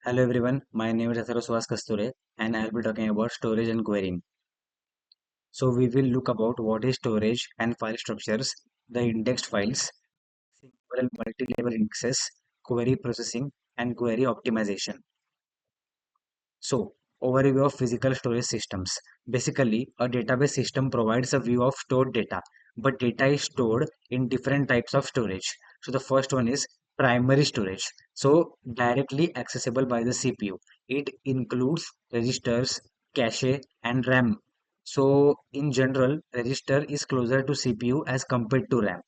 Hello everyone, my name is Suhas Kasture and I'll be talking about storage and querying. So we will look about what is storage and file structures, the indexed files, several multi-level indexes, query processing and query optimization. So overview of physical storage systems. Basically, a database system provides a view of stored data, but data is stored in different types of storage. So the first one is primary storage. So directly accessible by the CPU. It includes registers, cache, and RAM. So in general, register is closer to CPU as compared to RAM.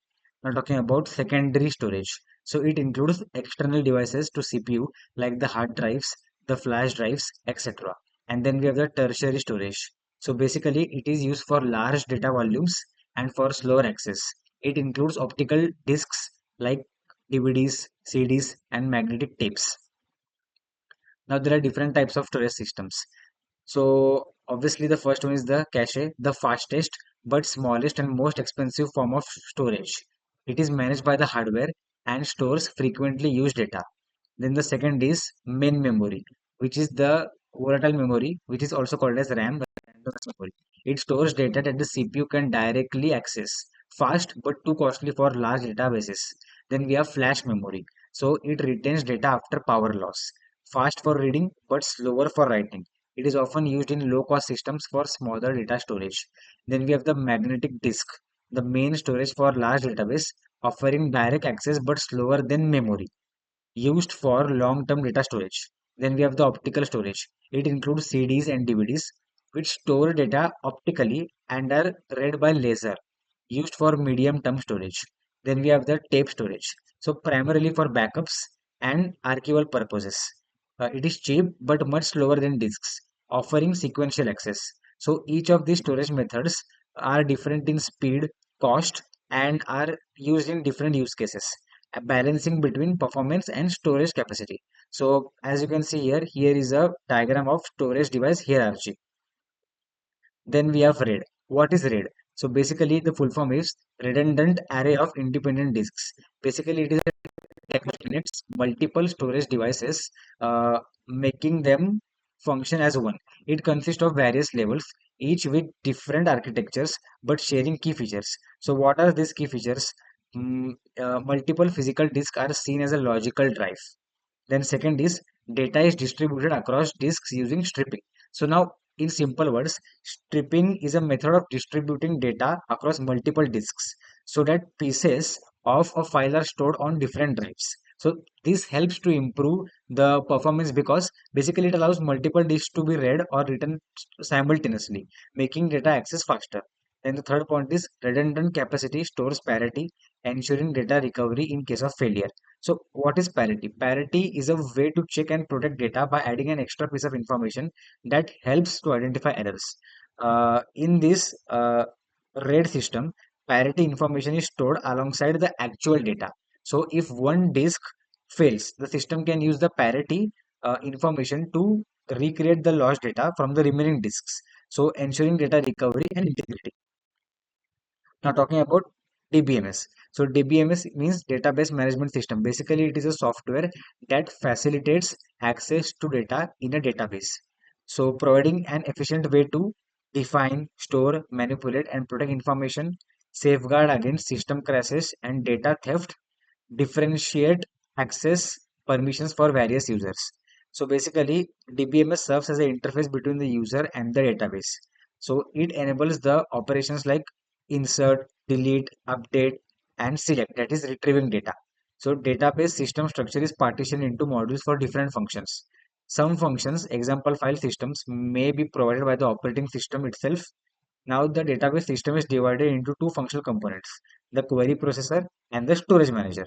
Now talking about secondary storage. So it includes external devices to CPU like the hard drives, the flash drives, etc. And then we have the tertiary storage. So basically it is used for large data volumes and for slower access. It includes optical disks like DVDs, CDs and magnetic tapes. Now there are different types of storage systems. So obviously the first one is the cache, the fastest but smallest and most expensive form of storage. It is managed by the hardware and stores frequently used data. Then the second is main memory, which is the volatile memory, which is also called as RAM, random access memory. It stores data that the CPU can directly access, fast but too costly for large databases. Then we have flash memory. So it retains data after power loss, fast for reading but slower for writing. It is often used in low cost systems for smaller data storage. Then we have the magnetic disk, the main storage for large database, offering direct access but slower than memory, used for long-term data storage. Then we have the optical storage. It includes CDs and DVDs, which store data optically and are read by laser, used for medium-term storage. Then we have the tape storage. So primarily for backups and archival purposes. It is cheap but much slower than disks, offering sequential access. So each of these storage methods are different in speed, cost, and are used in different use cases, balancing between performance and storage capacity. So as you can see here, here is a diagram of storage device hierarchy. Then we have RAID. What is RAID? So basically the full form is redundant array of independent disks. Basically it is a technology that connects multiple storage devices, making them function as one. It consists of various levels, each with different architectures but sharing key features. So what are these key features? Multiple physical disks are seen as a logical drive. Then second is data is distributed across disks using stripping. So now in simple words, stripping is a method of distributing data across multiple disks so that pieces of a file are stored on different drives. So this helps to improve the performance because basically it allows multiple disks to be read or written simultaneously, making data access faster. Then the third point is redundant capacity stores parity, ensuring data recovery in case of failure. So what is parity? Parity is a way to check and protect data by adding an extra piece of information that helps to identify errors. In this RAID system, parity information is stored alongside the actual data. So if one disk fails, the system can use the parity information to recreate the lost data from the remaining disks. So ensuring data recovery and integrity. Now talking about DBMS. So DBMS means database management system. Basically, it is a software that facilitates access to data in a database. So providing an efficient way to define, store, manipulate, and protect information, safeguard against system crashes and data theft, differentiate access permissions for various users. So basically, DBMS serves as an interface between the user and the database. So it enables the operations like insert, delete, update, and select, that is retrieving data. So database system structure is partitioned into modules for different functions. Some functions, example file systems, may be provided by the operating system itself. Now the database system is divided into two functional components, the query processor and the storage manager.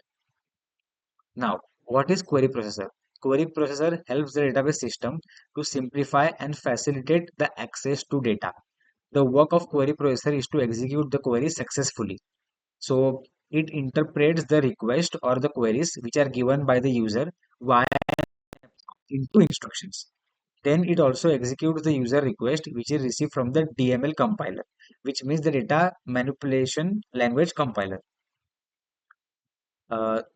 Now, what is query processor? Query processor helps the database system to simplify and facilitate the access to data. The work of query processor is to execute the query successfully. So it interprets the request or the queries which are given by the user via into instructions. Then it also executes the user request which is received from the DML compiler, which means the data manipulation language compiler.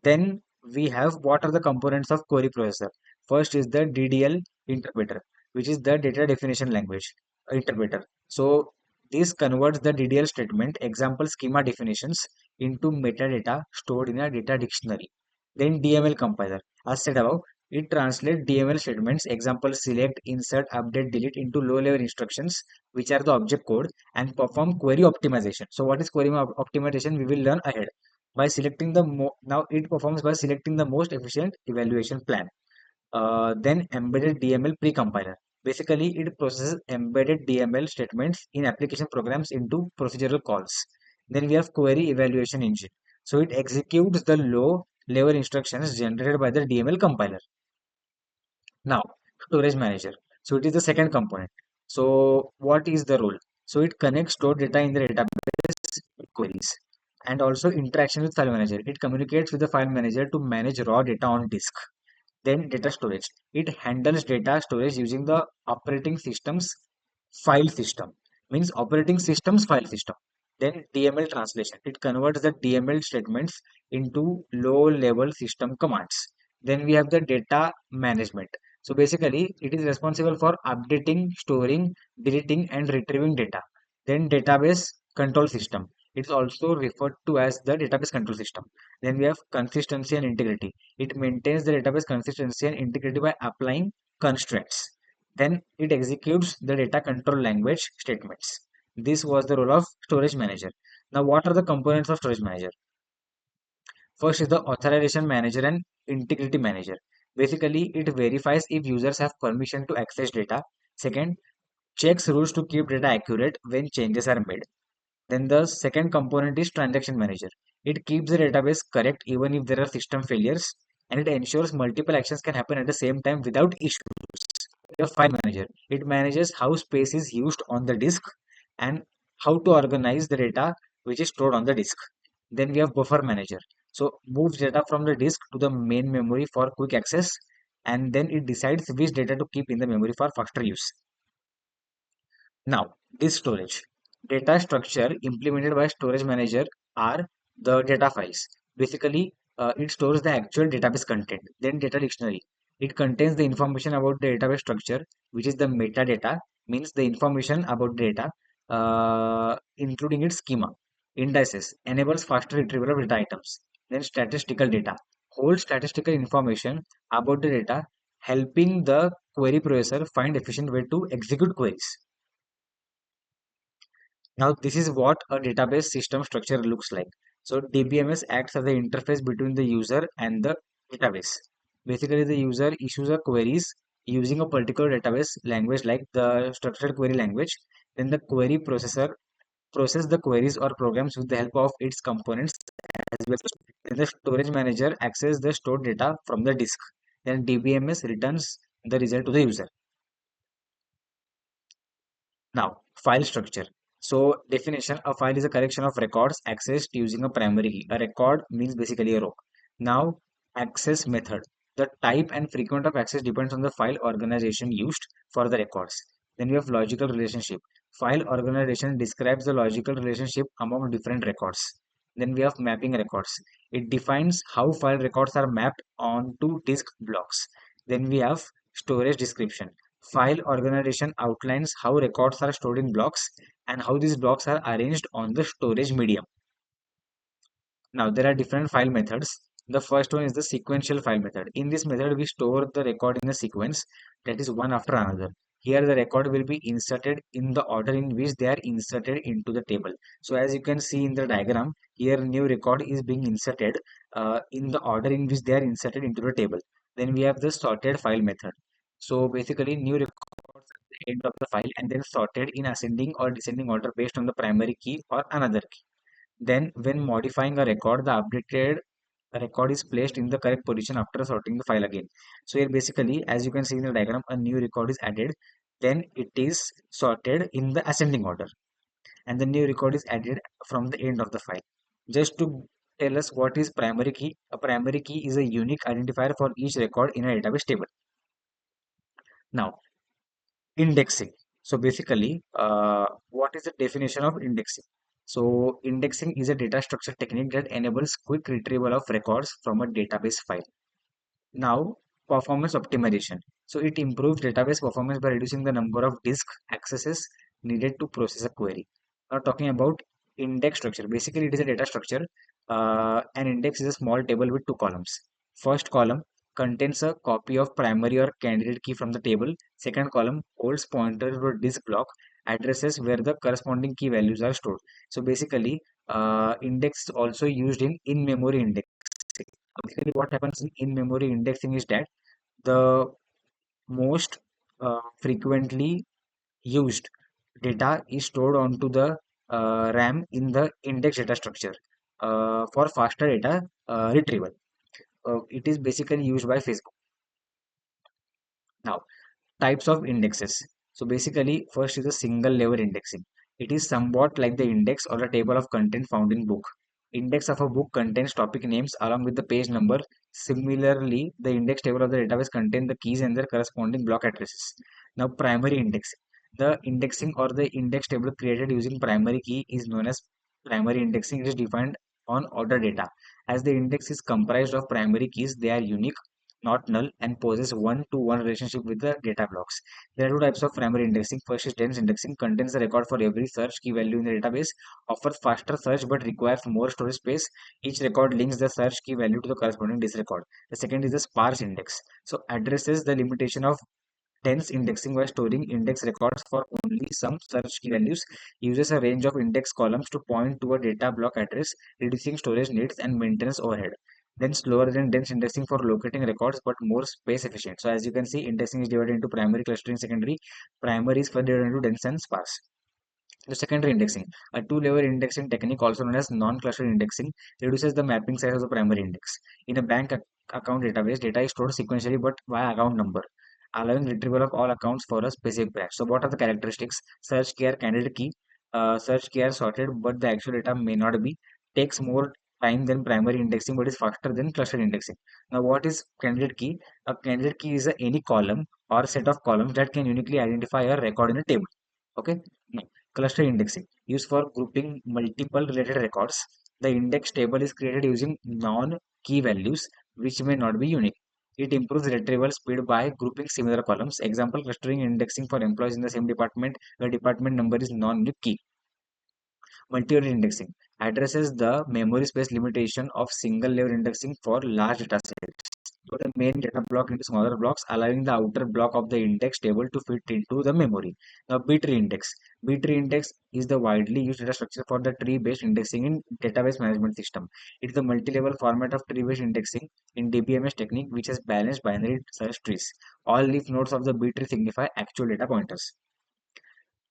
Then we have what are the components of query processor. First is the DDL interpreter, which is the data definition language interpreter. So this converts the DDL statement, example schema definitions, into metadata stored in a data dictionary. Then DML compiler. As said above, it translates DML statements, example select, insert, update, delete into low-level instructions, which are the object code, and perform query optimization. So what is query optimization? We will learn ahead. By selecting the now it performs by selecting the most efficient evaluation plan. Then embedded DML precompiler. Basically, it processes embedded DML statements in application programs into procedural calls. Then we have query evaluation engine. So it executes the low level instructions generated by the DML compiler. Now, storage manager. So it is the second component. So what is the role? So it connects stored data in the database with queries and also interaction with file manager. It communicates with the file manager to manage raw data on disk. Then data storage. It handles data storage using the operating system's file system. Means operating system's file system. Then DML translation. It converts the DML statements into low level system commands. Then we have the data management. So basically it is responsible for updating, storing, deleting and retrieving data. Then database control system. It is also referred to as the database control system. Then we have consistency and integrity. It maintains the database consistency and integrity by applying constraints. Then it executes the data control language statements. This was the role of storage manager. Now, what are the components of storage manager? First is the authorization manager and integrity manager. Basically, it verifies if users have permission to access data. Second, checks rules to keep data accurate when changes are made. Then the second component is transaction manager. It keeps the database correct even if there are system failures, and it ensures multiple actions can happen at the same time without issues. The file manager. It manages how space is used on the disk and how to organize the data which is stored on the disk. Then we have buffer manager. So moves data from the disk to the main memory for quick access, and then it decides which data to keep in the memory for faster use. Now, disk storage. Data structure implemented by storage manager are the data files. Basically, it stores the actual database content. Then data dictionary. It contains the information about the database structure, which is the metadata, means the information about data, including its schema. Indices enables faster retrieval of data items. Then statistical data holds statistical information about the data, helping the query processor find efficient way to execute queries. Now, this is what a database system structure looks like. So, DBMS acts as the interface between the user and the database. Basically, the user issues a queries using a particular database language like the structured query language. Then the query processor process the queries or programs with the help of its components as well. Then the storage manager accesses the stored data from the disk. Then DBMS returns the result to the user. Now, file structure. So, definition, a file is a collection of records accessed using a primary key. A record means basically a row. Now, access method. The type and frequent of access depends on the file organization used for the records. Then we have logical relationship. File organization describes the logical relationship among different records. Then we have mapping records. It defines how file records are mapped onto disk blocks. Then we have storage description. File organization outlines how records are stored in blocks and how these blocks are arranged on the storage medium. Now, there are different file methods. The first one is the sequential file method. In this method, we store the record in a sequence, that is one after another. Here, the record will be inserted in the order in which they are inserted into the table. So, as you can see in the diagram, here new record is being inserted in the order in which they are inserted into the table. Then we have the sorted file method. So, basically, new records at the end of the file and then sorted in ascending or descending order based on the primary key or another key. Then, when modifying a record, the updated record is placed in the correct position after sorting the file again. So here basically, as you can see in the diagram, a new record is added. Then it is sorted in the ascending order. And the new record is added from the end of the file. Just to tell us what is primary key. A primary key is a unique identifier for each record in a database table. Now, indexing. So basically, what is the definition of indexing? So indexing is a data structure technique that enables quick retrieval of records from a database file. Now, Performance optimization. So it improves database performance by reducing the number of disk accesses needed to process a query. Now talking about index structure. Basically, it is a data structure. An index is a small table with two columns. First column contains a copy of primary or candidate key from the table. Second column holds pointers to a disk block addresses where the corresponding key values are stored. So basically, index is also used in in-memory indexing. Basically, what happens in in-memory indexing is that the most frequently used data is stored onto the RAM in the index data structure for faster data retrieval. It is basically used by Facebook. Now, types of indexes. So basically, first is a single level indexing. It is somewhat like the index or a table of content found in book. Index of a book contains topic names along with the page number. Similarly, the index table of the database contains the keys and their corresponding block addresses. Now, primary indexing. The indexing or the index table created using primary key is known as primary indexing. It is defined on order data. As the index is comprised of primary keys, they are unique, not null, and possess one-to-one relationship with the data blocks. There are two types of primary indexing. First is dense indexing, contains a record for every search key value in the database, offers faster search but requires more storage space. Each record links the search key value to the corresponding disk record. The second is the sparse index. So addresses the limitation of dense indexing by storing index records for only some search key values, uses a range of index columns to point to a data block address, reducing storage needs and maintenance overhead. Then slower than dense indexing for locating records but more space efficient. So as you can see, indexing is divided into primary, clustering, secondary. Primary is further divided into dense and sparse. The secondary indexing, a two-level indexing technique also known as non-clustered indexing, reduces the mapping size of the primary index. In a account database, data is stored sequentially but by account number, allowing retrieval of all accounts for a specific batch. So what are the characteristics? Search key or candidate key. Search key are sorted, but the actual data may not be. Takes more time than primary indexing, but is faster than clustered indexing. Now, what is candidate key? A candidate key is any column or set of columns that can uniquely identify a record in a table. Okay. Cluster indexing, used for grouping multiple related records. The index table is created using non-key values, which may not be unique. It improves retrieval speed by grouping similar columns. Example, clustering indexing for employees in the same department where department number is non-unique key. Multi-order indexing addresses the memory space limitation of single-layer indexing for large data sets. So the main data block into smaller blocks, allowing the outer block of the index table to fit into the memory. Now, B-tree index. B-tree index is the widely used data structure for the tree-based indexing in database management system. It is the multi-level format of tree-based indexing in Dbms technique, which has balanced binary search trees. All leaf nodes of the B-tree signify actual data pointers.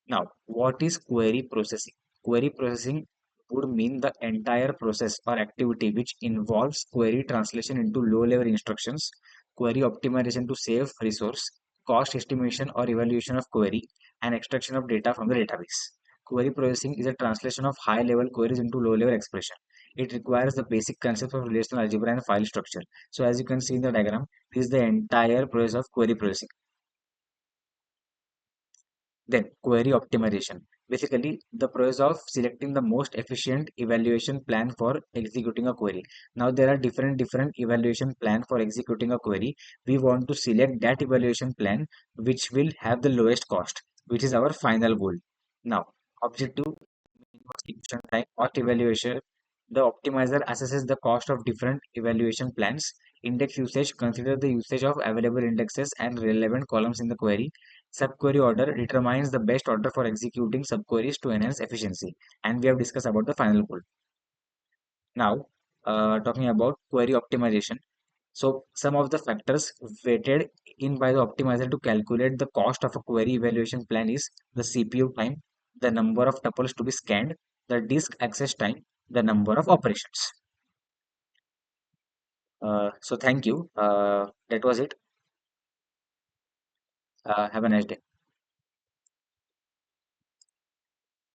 Now, what is query processing? Query processing would mean the entire process or activity which involves query translation into low-level instructions, query optimization to save resource, cost estimation or evaluation of query, and extraction of data from the database. Query processing is a translation of high-level queries into low-level expression. It requires the basic concepts of relational algebra and file structure. So as you can see in the diagram, this is the entire process of query processing. Then query optimization. Basically, the process of selecting the most efficient evaluation plan for executing a query. Now there are different evaluation plan for executing a query. We want to select that evaluation plan which will have the lowest cost, which is our final goal. Now, objective execution time cost evaluation. The optimizer assesses the cost of different evaluation plans. Index usage, consider the usage of available indexes and relevant columns in the query. Subquery order determines the best order for executing subqueries to enhance efficiency. And we have discussed about the final goal. Now, talking about query optimization. So some of the factors weighted in by the optimizer to calculate the cost of a query evaluation plan is the CPU time, the number of tuples to be scanned, the disk access time, the number of operations. So thank you. That was it. Have a nice day.